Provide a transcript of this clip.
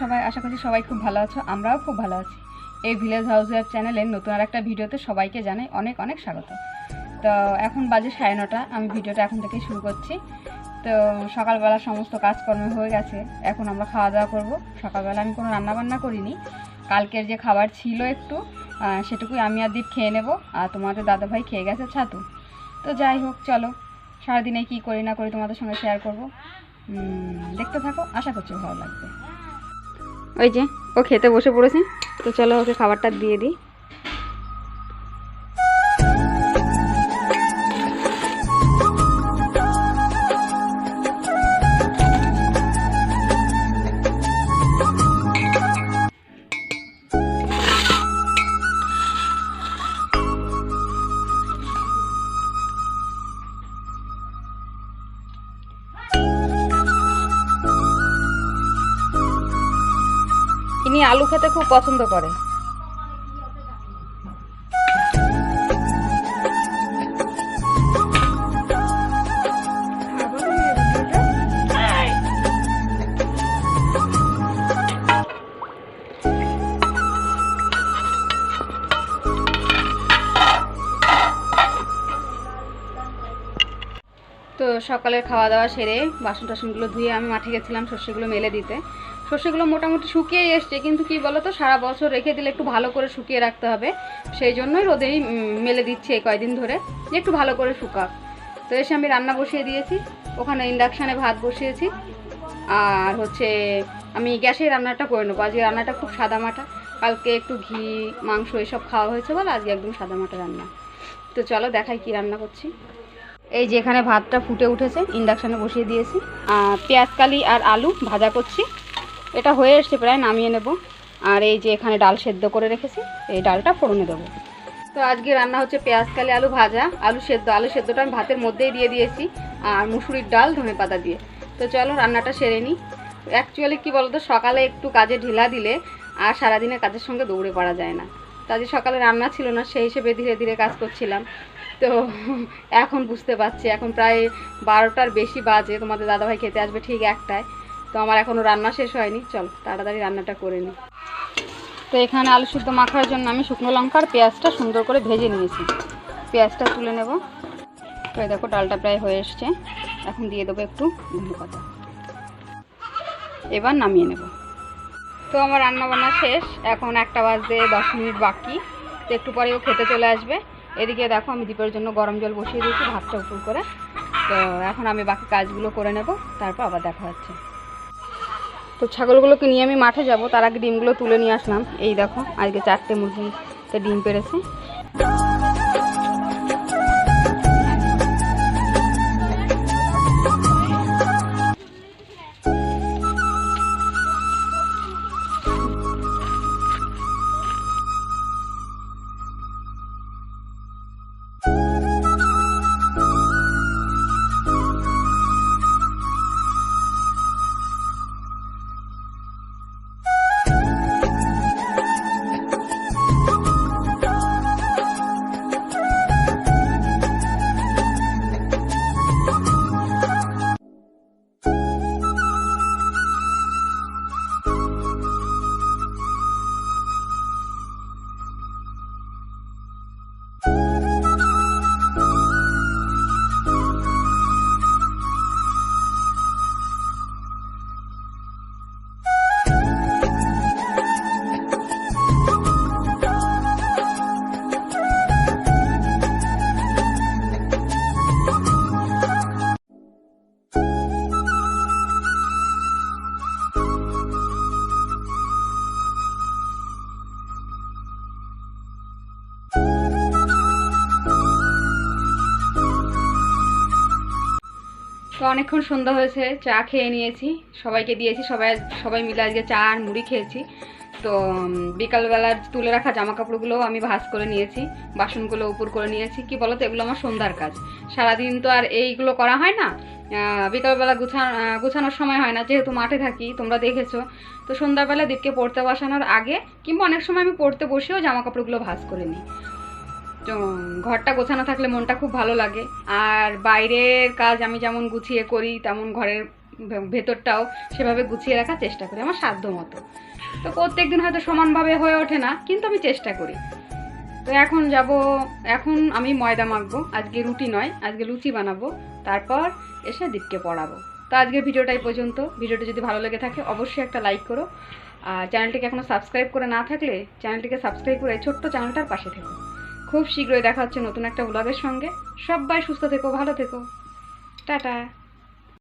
সবাই, আশা করছি সবাই খুব ভালো আছো। আমরাও খুব ভালো আছি। এই ভিলেজ হাউস ওয়াইফ চ্যানেলের নতুন আর একটা ভিডিওতে সবাইকে জানাই অনেক অনেক স্বাগত। তো এখন বাজে 9:30, আমি ভিডিওটা এখন থেকেই শুরু করছি। তো সকালবেলা সমস্ত কাজকর্ম হয়ে গেছে, এখন আমরা খাওয়া দাওয়া করবো। সকালবেলা আমি কোনো রান্নাবান্না করিনি, কালকের যে খাবার ছিল একটু সেটুকুই আমি আর দীপ খেয়ে নেবো, আর তোমাদের দাদাভাই খেয়ে গেছে ছাতু। তো যাই হোক, চলো সারাদিনে কী করি না করি তোমাদের সঙ্গে শেয়ার করবো। দেখতে থাকো, আশা করছি ভালো লাগবে। ওই যে ও খেতে বসে পড়েছে, তো চলো ওকে খাবারটা দিয়ে দিই। ইনি আলু খেতে খুব পছন্দ করে। তো সকালের খাওয়া দাওয়া সেরে বাসন টাসনগুলো ধুয়ে আমি মাঠে গেছিলাম সর্ষেগুলো মেলে দিতে। সর্ষেগুলো মোটামুটি শুকিয়ে এসছে, কিন্তু কি বলো তো, সারা বছর রেখে দিলে একটু ভালো করে শুকিয়ে রাখতে হবে, সেই জন্যই রোদেই মেলে দিচ্ছি এই কয়দিন ধরে, যে একটু ভালো করে শুকাক। তো এসে আমি রান্না বসিয়ে দিয়েছি, ওখানে ইন্ডাকশানে ভাত বসিয়েছি, আর আমি গ্যাসে রান্নাটা করে নেবো। আজকে রান্নাটা খুব সাদামাটা, কালকে একটু ঘি মাংস এসব খাওয়া হয়েছে বলে আজকে একদম সাদামাটা রান্না। তো চলো দেখাই কি রান্না করছি। এই যে এখানে ভাতটা ফুটে উঠেছে, ইন্ডাকশানে বসিয়ে দিয়েছি, পেঁয়াজকালি আর আলু ভাজা করছি। এটা হয়ে এসছে প্রায়, নামিয়ে নেব। আর এই যে এখানে ডাল সেদ্ধ করে রেখেছি, এই ডালটা ফোড়নে দেবো। তো আজকে রান্না হচ্ছে পেঁয়াজকালি আলু ভাজা, আলু সেদ্ধটা আমি ভাতের মধ্যেই দিয়ে দিয়েছি, আর মুসুরির ডাল ধনেপাতা দিয়ে। তো চলো রান্নাটা সেরে নিই। অ্যাকচুয়ালি কী বলো তো, সকালে একটু কাজে ঢিলা দিলে আর সারাদিনের কাজের সঙ্গে দৌড়ে পড়া যায় না। তাই সকালে রান্না ছিল না, সেই হিসেবে ধীরে ধীরে কাজ করছিলাম। তো এখন বুঝতে পারছি, এখন প্রায় 12টার বেশি বাজে, তোমাদের দাদাভাই খেতে আসবে ঠিক 1টায়। তো আমার এখনও রান্না শেষ হয়নি, চলো তাড়াতাড়ি রান্নাটা করে নিই। তো এখানে আলু সিদ্ধ মাখার জন্য আমি শুকনো লঙ্কার পেঁয়াজটা সুন্দর করে ভেজে নিয়েছি, পেঁয়াজটা তুলে নেব। তো দেখো ডালটা প্রায় হয়ে এসছে, এখন দিয়ে দেবো একটু ধনেপাতা, এবার নামিয়ে নেব। তো আমার রান্না বান্না শেষ, এখন 1টা বাজতে 10 মিনিট বাকি। তো একটু পরে ও খেতে চলে আসবে। এদিকে দেখো আমি দীপের জন্য গরম জল বসিয়ে দিয়েছি ভাতটা উপর করে। তো এখন আমি বাকি কাজগুলো করে নেব, তারপর আবার দেখা হচ্ছে। তো ছাগলগুলোকে নিয়ে আমি মাঠে যাব, তার আগে ডিমগুলো তুলে নিয়ে আসলাম। এই দেখো আজকে 4টে মুরগিতে ডিম পেড়েছে। তো অনেকক্ষণ সন্ধ্যা হয়েছে, চা খেয়ে নিয়েছি, সবাইকে দিয়েছি, সবাই মিলে আজকে চা আর মুড়ি খেয়েছি। তো বিকালবেলার তুলে রাখা জামা কাপড়গুলোও আমি ভাঁজ করে নিয়েছি, বাসনগুলো উপর করে নিয়েছি। কি বলো তো, এগুলো আমার সন্ধ্যার কাজ, সারাদিন তো আর এইগুলো করা হয় না। বিকালবেলা গুছানোর সময় হয় না, যেহেতু মাঠে থাকি, তোমরা দেখেছো। তো সন্ধ্যাবেলা দীপকে পড়তে বসানোর আগে কিংবা অনেক সময় আমি পড়তে বসেও জামা কাপড়গুলো ভাঁজ করে নিই। তো ঘরটা গোছানো থাকলে মনটা খুব ভালো লাগে। আর বাইরের কাজ আমি যেমন গুছিয়ে করি, তেমন ঘরের ভেতরটাও সেভাবে গুছিয়ে রাখার চেষ্টা করি আমার সাধ্য মতো। তো প্রত্যেকদিন হয়তো সমানভাবে হয়ে ওঠে না, কিন্তু আমি চেষ্টা করি। তো এখন আমি ময়দা মাখবো, আজকে রুটি নয়, আজকে লুচি বানাবো, তারপর এসে দীপকে পড়াবো। তো আজকের ভিডিওটাই পর্যন্ত। ভিডিওটি যদি ভালো লেগে থাকে অবশ্যই একটা লাইক করো, আর চ্যানেলটিকে এখনও সাবস্ক্রাইব করে না থাকলে চ্যানেলটিকে সাবস্ক্রাইব করে ছোট্ট চ্যানেলটার পাশে থেকো। খুব শীঘ্রই দেখা হচ্ছে নতুন একটা ব্লগের সঙ্গে। সবাই সুস্থ থেকো, ভালো থেকো, টাটা।